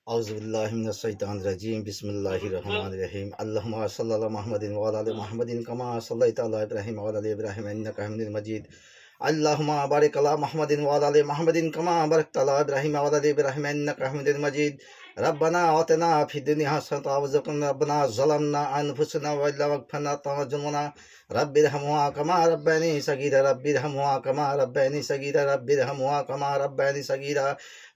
আউযুবিল্লাহি বিসমিল্লাহির রহমানির রহিম। আল্লাহুম্মা সাল্লি আলা মুহাম্মাদিন ওয়া আলা আলি মুহাম্মাদিন কামা সাল্লাইতা আলা ইব্রাহিম ওয়া আলা আলি ইব্রাহিম ইন্নাকা হামিদুম মাজিদ। আল্লাহুম্মা বারিক আলা মুহাম্মাদিন ওয়া আলা আলি মুহাম্মাদিন কামা বারাকতা আলা ইব্রাহিম ওয়া আলা আলি ইব্রাহিম ইন্নাকা হামিদুম মাজিদ। রব্বানা আতিনা ফিদ দুনিয়া হাসানাতাও ওয়া যাকানা রব্বানা যালামনা আনফুসানা ওয়া ইল্লাম তাগফির তাওয়াজ্জুমনা রব্বিরহামহুমা কামা রাব্বায়ানি সাগীরা রব্বিরহামহুমা কামা রাব্বায়ানি সাগীরা রব্বিরহামহুমা কামা রাব্বায়ানি সাগীরা।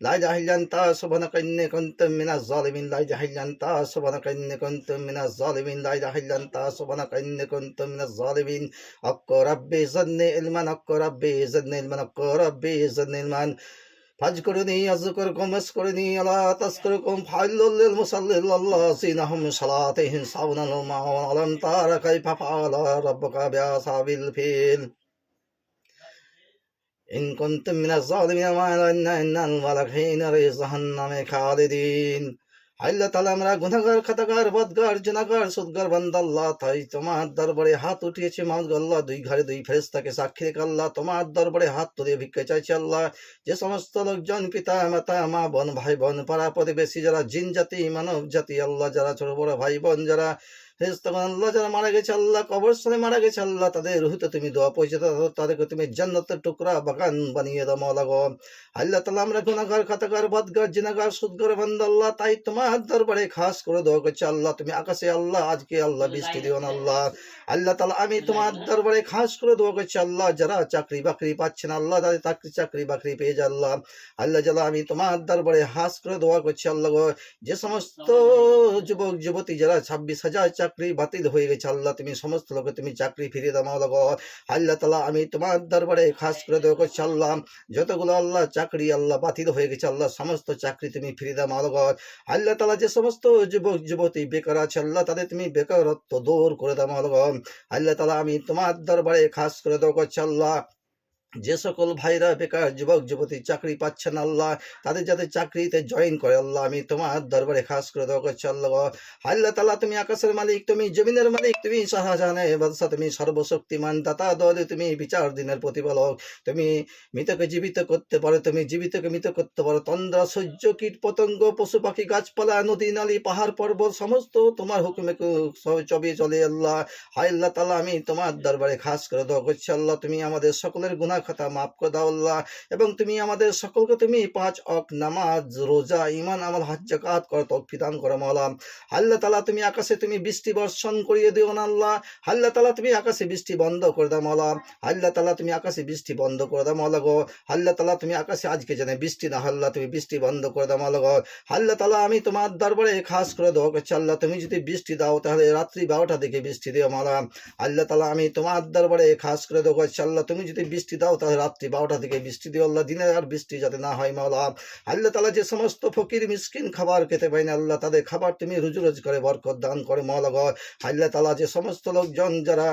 লা ইলাহা ইল্লা আনতা সুবহানাকা ইন্নী কুনতু মিনাজ জালিমিন। লা ইলাহা ইল্লা আনতা সুবহানাকা ইন্নী কুনতু মিনাজ জালিমিন। লা ইলাহা ইল্লা আনতা সুবহানাকা ইন্নী কুনতু মিনাজ জালিমিন। আক্কু রাব্বি জিদনি ইলমান, আক্কু রাব্বি জিদনি ইলমান, আক্কু রাব্বি জিদনি ইলমান। ফাজকুরুনি আযকুরকুম ওয়াশকুরুনি আলা তাশকুরকুম ফাওয়াইলুল লিল মুসাল্লিন আল্লাযিনা হুম সালাতিহিম সাহুনাল মা'ওয়া আলাম তারা কাইফা ফাআলা রাব্বুকা বিআসাবিল ফিল। ইন কুনতুম মিনাজ জালিমিন ওয়া ইন্নাল মুলাকিনা ফি জাহান্নামে খালিদিন। আল্লাহ তাআলা আমরা গুনাহগার, খাতাগার, বদগার, জুনাগার, সুদগার বান্দা আল্লাহ, তাই তোমার দরবারে হাত উঠিয়েছি মাওলানা আল্লাহ। দুই ঘরে দুই ফেরেশতাকে সাক্ষী রেখে আল্লাহ তোমার দরবারে হাত তুলে ভিক্ষা চাইছি আল্লাহ। যে সমস্ত লোকজন পিতা মাতা মা বোন ভাই বোন পাড়া প্রতিবেশী যারা জিন জাতি মানব জাতি আল্লাহ, যারা ছোট বড় ভাই বোন যারা আল্লাহ যারা মারা গেছে আল্লাহ, কবরস্থানে মারা গেছে আল্লাহ, তাদের রুহিতে তুমি দোয়া পৌঁছে দাও, তাদেরকে তুমি জান্নাতের টুকরা বাগান বানিয়ে দাও মাওলা গো। আল্লাহ তাআলা আমরা গুনাহগার, খাতাগার, বদগার, জিনাগার, সুদগার বান্দা আল্লাহ, তাই তোমার দরবারে খাস করে দোয়া করছি আল্লাহ তুমি আকাশে আল্লাহ আজকে আল্লাহ বৃষ্টি দিও না আল্লাহ। আল্লাহ তাআলা আমি তোমার দরবারে খাস করে দোয়া করছি আল্লাহ, যারা চাকরি বাকরি পাচ্ছে না আল্লাহ, তাদের চাকরি বাকরি পেয়ে যায় আল্লাহ। আল্লাহ যারা আমি তোমার দরবারে খাস করে দোয়া করছি আল্লাহ গো। যে সমস্ত যুবক যুবতী যারা 26,000 চাকরি বাতিল হয়ে গেছে আল্লাহ, তুমি সমস্ত লোকে তুমি চাকরি ফিরিয়ে দাও মাওলা গো। আল্লাহ তাআলা আমি তোমার দরবারে খাস করে দোয়া করছি আল্লাহ, যতগুলো আল্লাহ চাকরি আল্লাহ বাতিল হয়ে গেছে আল্লাহ, সমস্ত চাকরি তুমি ফিরিয়ে দাও মাওলা গো। আল্লাহ তাআলা যে সমস্ত যুবক যুবতী বেকার আছে আল্লাহ, তাদের তুমি বেকারত্ব দূর করে দাও মাওলা গো। আল্লাহ তাআলা আমি তোমার দরবারে খাস করে দোয়া করছি আল্লাহ, যে সকল ভাইরা বেকার যুবক যুবতী চাকরি পাচ্ছে না আল্লাহ, তাদের যাতে চাকরিতে জয়েন করে আল্লাহ, আমি তোমার দরবারে খাস করে দোয়া করছি আল্লাহ। আল্লাহ তাআলা তুমি আকাশের মালিক, তুমি জমিনের মালিক, তুমি শাহজাহানের বাদশা, তুমি সর্বশক্তিমান দাতা দলে, তুমি বিচার দিনের প্রতিপালক, তুমি মৃতকে জীবিত করতে পারো, তুমি জীবিতকে মৃত করতে পারো। তন্দ্রা সূর্য কীট পতঙ্গ পশু পাখি গাছপালা নদী নালী পাহাড় পর্বত সমস্ত তোমার হুকুমে চবে চলে আল্লাহ। হায় আল্লাহ তাআলা আমি তোমার দরবারে খাস করে দোয়া করছি আল্লাহ, তুমি আমাদের সকলের গুনাহ খাতা মাফ করে দাও আল্লাহ, এবং তুমি আমাদের সকলকে তুমি 5 ওয়াক্ত নামাজ রোজা ঈমান আমল হজ যাকাত কর তৌফিক দান করো মাওলা। আল্লাহ তাআলা তুমি আকাশে তুমি বৃষ্টি বর্ষণ করিয়ে দিও না আল্লাহ। আল্লাহ তাআলা তুমি আকাশে বৃষ্টি বন্ধ করে দাও মাওলা। আল্লাহ তাআলা তুমি আকাশে বৃষ্টি বন্ধ করে দাও মাওলা গো। আল্লাহ তাআলা তুমি আকাশে আজকে যেন বৃষ্টি না হয় আল্লাহ, তুমি বৃষ্টি বন্ধ করে দাও মাওলা গো। আল্লাহ তাআলা আমি তোমার দরবারে খাস করে দোয়া করছি আল্লাহ, তুমি যদি বৃষ্টি দাও তাহলে রাত্রি 12টা দিকে বৃষ্টি দিও মাওলা। আল্লাহ তাআলা আমি তোমার দরবারে খাস করে দোয়া করছি আল্লাহ, তুমি যদি বৃষ্টি দাও তাহলে রাত্রি 12টা থেকে বৃষ্টি দিও আল্লাহ, দিনে আর বৃষ্টি যাতে না হয় মাওলা। আল্লাহ তাআলা যে সমস্ত ফকির মিসকিন খাবার খেতে পায় না আল্লাহ, তাদের খাবার তুমি রুজি রোজগারে বরকত দান করে মাওলা গো। আল্লাহ তাআলা যে সমস্ত লোকজন যারা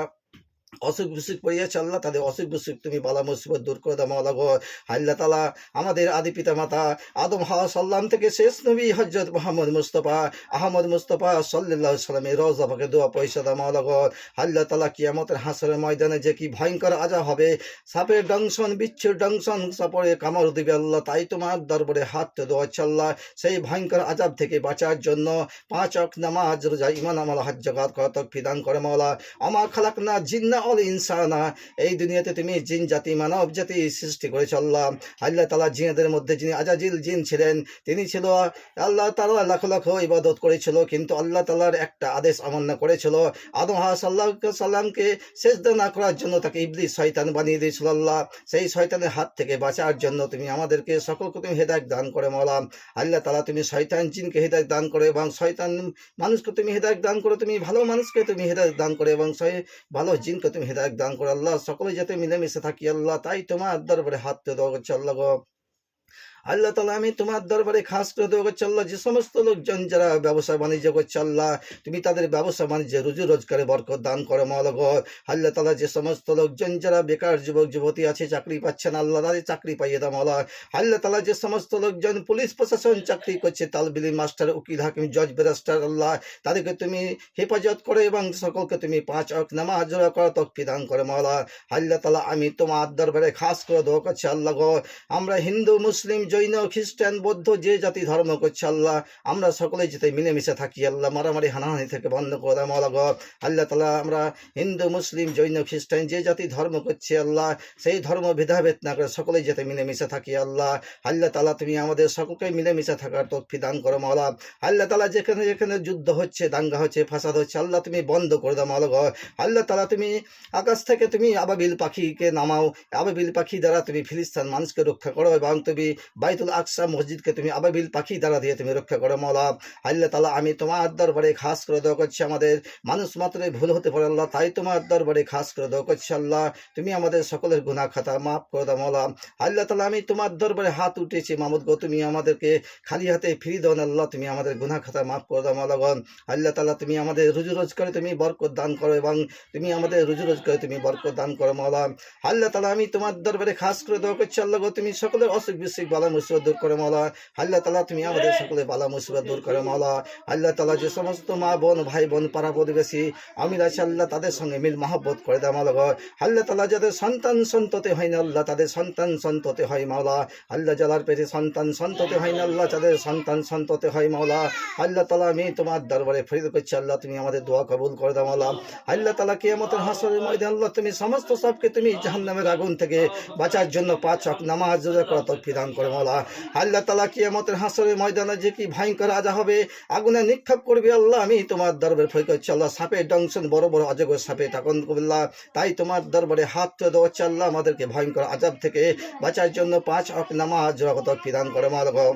অসুখ বিসুখ পড়িয়াছে আল্লাহ, তাদের অসুখ বিসুখ তুমি বালা মুসিবত দূর করে দাও মাওলা গো। আল্লাহ তাআলা আমাদের আদি পিতা মাতা আদম হাওয়া সাল্লাম থেকে শেষ নবী হযরত মুহাম্মদ মুস্তাফা আহমদ মুস্তাফা সাল্লাল্লাহু আলাইহি সাল্লামের রওজা পাকে দোয়া পয়সা দাও মাওলা গো। আল্লাহ তাআলা কিয়ামতের হাসরের ময়দানে যে কি ভয়ঙ্কর আযাব হবে, সাপের দংশন বিচ্ছুর দংশন সাপরে কামড় দিবে আল্লাহ, তাই তোমার দরবারে হাত দোয়া আল্লাহ, সেই ভয়ঙ্কর আযাব থেকে বাঁচার জন্য 5 ওয়াক্ত নামাজ রোজা ঈমান আমল হজ যাকাত কর তৌফিক দান করে মাওলা। আমা খালাকনা জিন্না অল ইনসানা, এই দুনিয়াতে তুমি জিন জাতি মানব জাতি সৃষ্টি করেছ আল্লাহ। আল্লাহ তাআলা জিনেদের মধ্যে যিনি আজাজিল জিন ছিলেন, তিনি ছিল আল্লাহ তাআলা লাখ লাখ ইবাদত করেছিল, কিন্তু আল্লাহ তাআলার একটা আদেশ অমান্য করেছিল। আদম সাল্লামকে সেজদা না করার জন্য তাকে ইবলিস শয়তান বানিয়ে দিয়েছিল আল্লাহ, সেই শয়তানের হাত থেকে বাঁচার জন্য তুমি আমাদেরকে সকলকে তুমি হেদায়েত দান করে মাওলা। আল্লাহ তাআলা তুমি শয়তান জিনকে হেদায়েত দান করে এবং শয়তান মানুষকে তুমি হেদায়েত দান করো, তুমি ভালো মানুষকে তুমি হেদায়েত দান করে এবং ভালো জিনকে তুমি হেদায়েত দান করে আল্লাহ, সকলে যাতে মিলেমিশে থাকি আল্লাহ, তাই তোমার দরবারে হাত দেওয়া হচ্ছে আল্লাহ গো। আল্লাহ তাআলা আমি তোমার দরবারে খাস করে দোয়া করছি আল্লাহ, যে সমস্ত লোকজন যারা ব্যবসা বাণিজ্য করছে আল্লাহ, তুমি তাদের ব্যবসা বাণিজ্যে রুজি রোজগারে বরকত দান করো মাওলা গো। আল্লাহ তাআলা যে সমস্ত লোকজন যারা বেকার যুবক যুবতী আছে চাকরি পাচ্ছে না আল্লাহ, তাদের চাকরি পাইয়ে দাও মাওলা। আল্লাহ তাআলা যে সমস্ত লোকজন পুলিশ প্রশাসন চাকরি করছে, তালবিলি মাস্টার উকিল হাকিম জজ ব্যারিস্টার আল্লাহ, তাদেরকে তুমি হেফাজত করো এবং সকলকে তুমি 5 ওয়াক্ত নামাজ রোজা কর তৌফিক দান করো মাওলা। আল্লাহ তাআলা আমি তোমার দরবারে খাস করে দোয়া করছি আল্লাহ গো, আমরা হিন্দু মুসলিম জৈন খ্রিস্টান বৌদ্ধ যে জাতি ধর্ম করছে আল্লাহ আমরা সকলে যাতে মিলেমিশে থাকি আল্লাহ, মারামারি হানাহানি থেকে বন্ধ করে দাও মওলা গো। আল্লাহ তাআলা আমরা হিন্দু মুসলিম জৈন খ্রিস্টান যে জাতি ধর্ম করছে আল্লাহ সেই ধর্ম ভেদাভেদ না করে সকলে যাতে মিলেমিশে থাকি আল্লাহ। আল্লাহ তাআলা তুমি আমাদের সকলকে মিলেমিশে থাকার তৌফিক দান করো মওলা। আল্লাহ তাআলা যেখানে যেখানে যুদ্ধ হচ্ছে, দাঙ্গা হচ্ছে, ফাসাদ হচ্ছে আল্লাহ তুমি বন্ধ করে দাও মওলা গো। আল্লাহ তাআলা তুমি আকাশ থেকে তুমি আবাবিল পাখিকে নামাও, আবাবিল পাখি দ্বারা তুমি ফিলিস্তিন মানুষকে রক্ষা করো এবং তুমি বাইতুল আকসা মসজিদকে তুমি আবাবিল পাখি দ্বারা দিয়ে তুমি রক্ষা করো মওলা। আল্লাহ তাআলা আমি তোমার দরবারে খাস করে দোয়া করছি, আমাদের মানুষ মাত্রই ভুল হতে পারে আল্লাহ, তাই তোমার দরবারে খাস করে দোয়া করছি আল্লাহ তুমি আমাদের সকলের গুনাহ খাতা মাফ করে দাও মওলা। আল্লাহ তাআলা আমি তোমার দরবারে হাত উঠেছি মাহমুদ গো, তুমি আমাদেরকে খালি হাতে ফিরিয়ে দাও না আল্লাহ, তুমি আমাদের গুনাহ খাতা মাফ করে দাও মওলা গো। আল্লাহ তাআলা তুমি আমাদের রুজি রোজগারে তুমি বরকত দান করো এবং তুমি আমাদের রুজি রোজগারে তুমি বরকত দান করো মওলা। আল্লাহ তাআলা আমি তোমার দরবারে খাস করে দোয়া করছি আল্লাহ গো, তুমি সকলের অসুখ বিসুখ বালা মুসিবত দূর করো মওলা। আল্লাহ তাআলা তুমি আমাদের সকলের বালা মুসিবত দূর করো মওলা। আল্লাহ তাআলা যে সমস্ত মা বোন ভাই বোন পাড়া প্রতিবেশী আমির আছে আল্লাহ তাদের সঙ্গে মিল মহব্বত করে দাও মওলা গো। আল্লাহ তাআলা যাদের সন্তান সন্ততি হয় না আল্লাহ তাদের সন্তান সন্ততি হয় মওলা। আল্লাহ যাদের পেটে সন্তান সন্ততি হয় না আল্লাহ তাদের সন্তান সন্ততি হয় মওলা। আল্লাহ তাআলা আমি তোমার দরবারে ফরিয়াদ করছি আল্লাহ তুমি আমাদের দোয়া কবুল করে দাও মওলা। আল্লাহ তাআলা কিয়ামতের হাসরের ময়দানে আল্লাহ তুমি সমস্ত সবকে তুমি জাহান্নামের আগুন থেকে বাঁচার জন্য 5 ওয়াক্ত নামাজ রোজা করা তৌফিক দান করে মওলা। আল্লাহ তাআলা কিয়ামতের হাসরের ময়দানে যে কি ভয়ঙ্কর আযাব হবে, আগুনে নিক্ষেপ করবে আল্লাহ আমি তোমার দরবারে ফরিয়াদ করছি আল্লাহ, সাপের দংশন বড় বড় অজগর সাপে তাকন কবিল্লাহ, তাই তোমার দরবারে হাত তুলে দেওয়া আল্লাহ আমাদেরকে ভয়ঙ্কর আযাব থেকে বাঁচার জন্য 5 ওয়াক্ত নামাজ রোজা করা তৌফিক দান করে মওলা গো।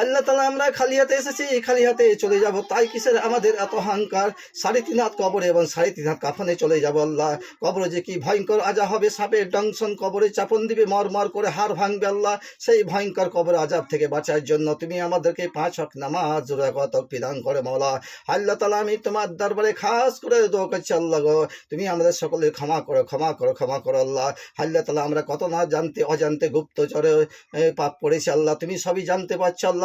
আল্লাহ তাআলা আমরা খালি হাতে এসেছি, খালি হাতে চলে যাব, তাই কিসের আমাদের এত অহংকার? 3.5 হাত কবরে এবং 3.5 হাত কাফনে চলে যাব আল্লাহ। কবরে যে কি ভয়ঙ্কর আযাব হবে, সাপের দংশন কবরে চাপন দিবে, মর করে হাড় ভাঙবে আল্লাহ, সেই ভয়ঙ্কর কবর আযাব থেকে বাঁচার জন্য তুমি আমাদেরকে 5 ওয়াক্ত নামাজ রোজা করা তৌফিক দান করে মওলা। আল্লাহ তাআলা আমি তোমার দরবারে খাস করে দোয়া করছি আল্লাহ গো, তুমি আমাদের সকলের ক্ষমা করো ক্ষমা করো ক্ষমা করো আল্লাহ। আল্লাহ তাআলা আমরা কত না জানতে অজান্তে গুপ্তচরে পাপ করেছি আল্লাহ, তুমি সবই জানতে পারছো আল্লাহ।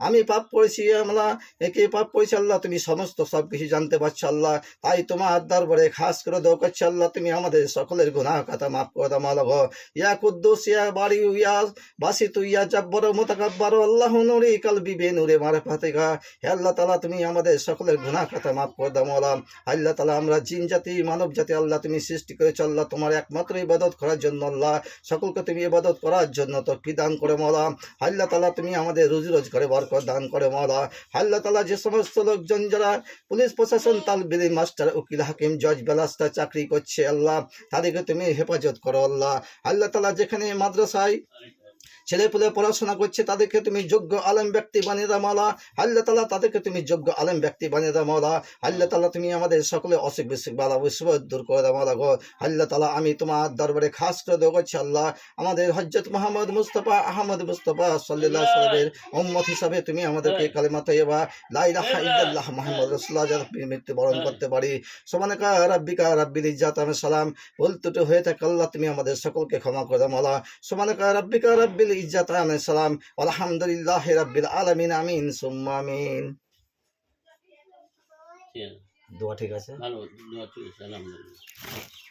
আমি পাপ করেছি আমরা একে পাপ করেছি আল্লাহ, তুমি সমস্ত সব কিছু জানতে পারছো আল্লাহ, তাই তোমার দরবারে খাস করে দোয়া করছি আল্লাহ তুমি আমাদের সকলের গুনাহ খাতা মাফ করে দাও মওলা গো। ইয়া কুদ্দুস ইয়া বারি ইয়া বাসিতু ইয়া জাব্বার মুতাকাব্বার আল্লাহু নূরি কলবি বেনূরে মারফাতিকা। হে আল্লাহ তাআলা তুমি আমাদের সকলের গুনাহ খাতা মাফ করে দাও মওলা। আল্লাহ তাআলা আমরা জিন জাতি মানব জাতি আল্লাহ তুমি সৃষ্টি করেছো আল্লাহ তোমার একমাত্র ইবাদত করার জন্য আল্লাহ, সকলকে তুমি ইবাদত করার জন্য তৌফিক দান করে মওলা। আল্লাহ তাআলা তুমি আমাদের রুজি রোজগারে বরকত দান করে মওলা। আল্লাহ তাআলা যে সমস্ত লোকজন যারা পুলিশ প্রশাসন তালবিল মাস্টার উকিল হাকিম জজ বেলাস্তা চাকরি করছে আল্লাহ তাদেরকে তুমি হেফাজত করো আল্লাহ। আল্লাহ তাআলা যেখানে মাদ্রাসায় ছেলেপুলে পড়াশোনা করছে তাদেরকে তুমি যোগ্য আলেম ব্যক্তি বানিয়ে দাও মওলা। আল্লাহ তাআলা তাদেরকে তুমি যোগ্য আলেম ব্যক্তি বানিয়ে দাও মওলা। আল্লাহ তাআলা তুমি আমাদের সকলে অসুখ বিসুখ বালা মুসিবত দূর করে দাও মওলা গো। আল্লাহ তাআলা আমি তোমার দরবারে খাস করে দোয়া করছি আল্লাহ আমাদের হযরত মুহাম্মদ মুস্তাফা আহমদ মুস্তাফা সাল্লাল্লাহু আলাইহি ওয়াসাল্লামের উম্মত হিসাবে তুমি আমাদেরকে কালিমা তাইয়্যিবা লা ইলাহা ইল্লাল্লাহ মুহাম্মাদুর রাসূলুল্লাহ যাতে মৃত্যুবরণ করতে পারি। সুবহানাকা রাব্বিকা রাব্বিল ইজ্জাতি আম্মা সালাম, ভুল ত্রুটি হয়ে থাকে আল্লাহ তুমি আমাদের সকলকে ক্ষমা করে দাও মওলা। সুবহানাকা রাব্বিকা রাব্বিল ইজ্জাতি আম্মা সালাম আলহামদুলিল্লাহি রাব্বিল আলামিন আমিন সুম্মা আমিন। দোয়া ঠিক আছে, ভালো দোয়া চলছে আলহামদুলিল্লাহ।